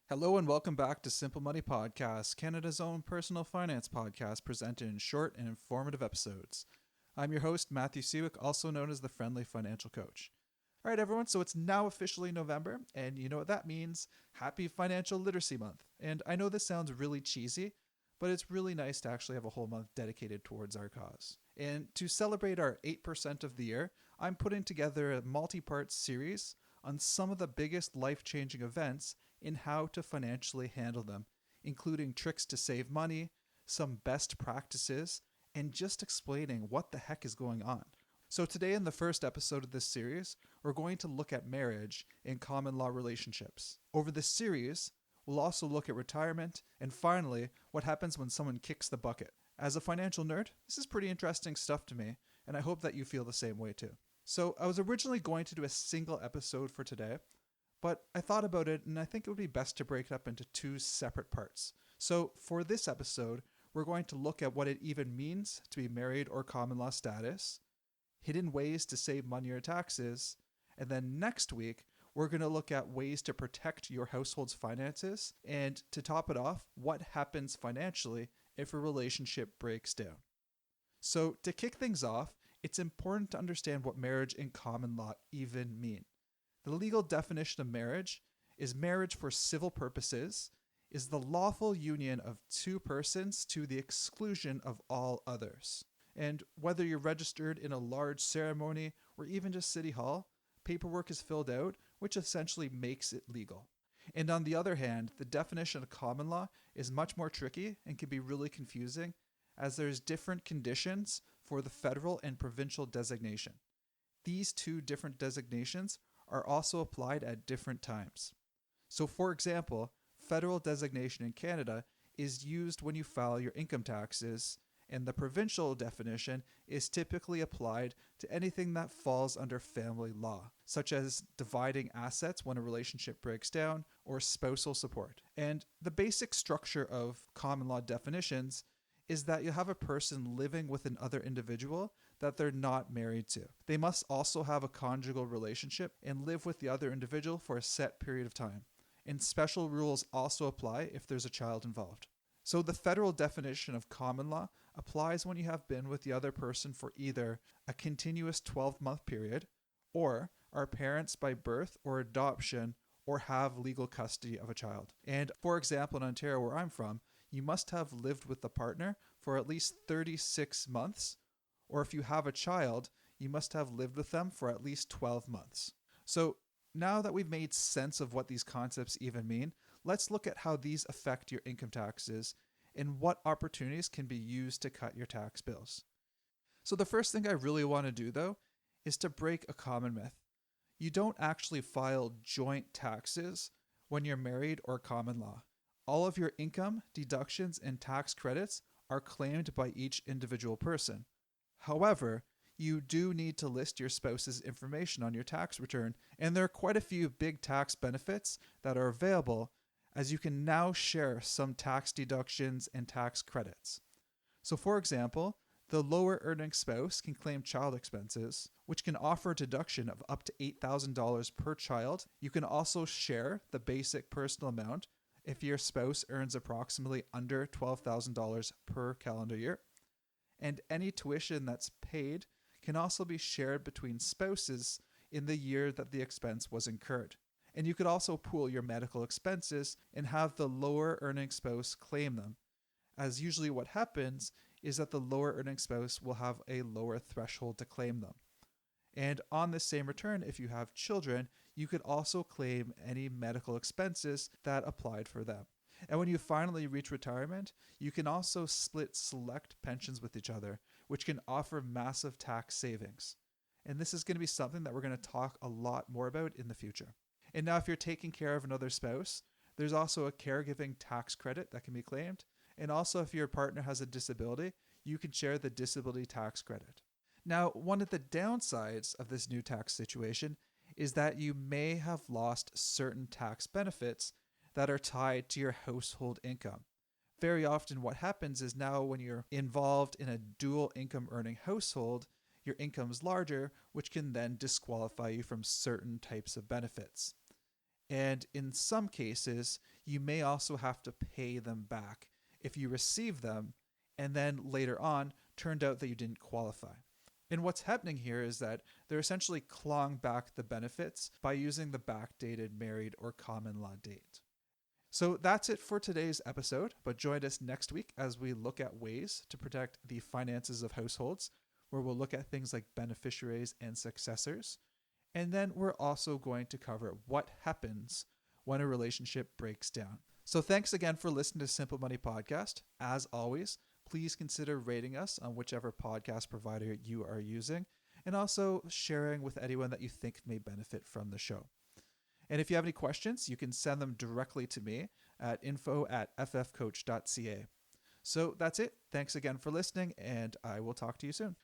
Hello and welcome back to Simple Money Podcast, Canada's own personal finance podcast presented in short and informative episodes. I'm your host, Matthew Sewick, also known as the Friendly Financial Coach. All right, everyone, so it's now officially November, and you know what that means. Happy Financial Literacy Month. And I know this sounds really cheesy, but it's really nice to actually have a whole month dedicated towards our cause. And to celebrate our 8% of the year, I'm putting together a multi-part series on some of the biggest life-changing events in how to financially handle them, including tricks to save money, some best practices, and just explaining what the heck is going on. So today in the first episode of this series, we're going to look at marriage and common law relationships. Over this series, we'll also look at retirement, and finally, what happens when someone kicks the bucket. As a financial nerd, this is pretty interesting stuff to me, and I hope that you feel the same way too. So I was originally going to do a single episode for today, but I thought about it and I think it would be best to break it up into two separate parts. So for this episode, we're going to look at what it even means to be married or common law status, hidden ways to save money or taxes, and then next week, we're going to look at ways to protect your household's finances, and to top it off, what happens financially if a relationship breaks down. So to kick things off, it's important to understand what marriage and common law even mean. The legal definition of marriage for civil purposes is the lawful union of two persons to the exclusion of all others. And whether you're registered in a large ceremony or even just City Hall, paperwork is filled out, which essentially makes it legal. And on the other hand, the definition of common law is much more tricky and can be really confusing, as there's different conditions for the federal and provincial designation. These two different designations are also applied at different times. So for example, federal designation in Canada is used when you file your income taxes, and the provincial definition is typically applied to anything that falls under family law, such as dividing assets when a relationship breaks down or spousal support. And the basic structure of common law definitions is that you have a person living with another individual that they're not married to. They must also have a conjugal relationship and live with the other individual for a set period of time. And special rules also apply if there's a child involved. So the federal definition of common law applies when you have been with the other person for either a continuous 12-month period, or are parents by birth or adoption, or have legal custody of a child. And for example, in Ontario, where I'm from, you must have lived with the partner for at least 36 months, or if you have a child, you must have lived with them for at least 12 months. So now that we've made sense of what these concepts even mean, let's look at how these affect your income taxes and what opportunities can be used to cut your tax bills. So the first thing I really want to do though is to break a common myth. You don't actually file joint taxes when you're married or common law. All of your income, deductions, and tax credits are claimed by each individual person. However, you do need to list your spouse's information on your tax return, and there are quite a few big tax benefits that are available, as you can now share some tax deductions and tax credits. So for example, the lower earning spouse can claim child expenses, which can offer a deduction of up to $8,000 per child. You can also share the basic personal amount if your spouse earns approximately under $12,000 per calendar year. And any tuition that's paid can also be shared between spouses in the year that the expense was incurred. And you could also pool your medical expenses and have the lower earning spouse claim them, as usually what happens is that the lower earning spouse will have a lower threshold to claim them. And on the same return, if you have children, you could also claim any medical expenses that applied for them. And when you finally reach retirement, you can also split select pensions with each other, which can offer massive tax savings. And this is going to be something that we're going to talk a lot more about in the future. And now if you're taking care of another spouse, there's also a caregiving tax credit that can be claimed. And also if your partner has a disability, you can share the disability tax credit. Now, one of the downsides of this new tax situation is that you may have lost certain tax benefits that are tied to your household income. Very often what happens is now when you're involved in a dual income earning household, your income is larger, which can then disqualify you from certain types of benefits. And in some cases, you may also have to pay them back if you receive them and then later on turned out that you didn't qualify. And what's happening here is that they're essentially clawing back the benefits by using the backdated married or common law date. So that's it for today's episode, but join us next week as we look at ways to protect the finances of households, where we'll look at things like beneficiaries and successors. And then we're also going to cover what happens when a relationship breaks down. So thanks again for listening to Simple Money Podcast. As always, please consider rating us on whichever podcast provider you are using, and also sharing with anyone that you think may benefit from the show. And if you have any questions, you can send them directly to me at info@ffcoach.ca. So that's it. Thanks again for listening, and I will talk to you soon.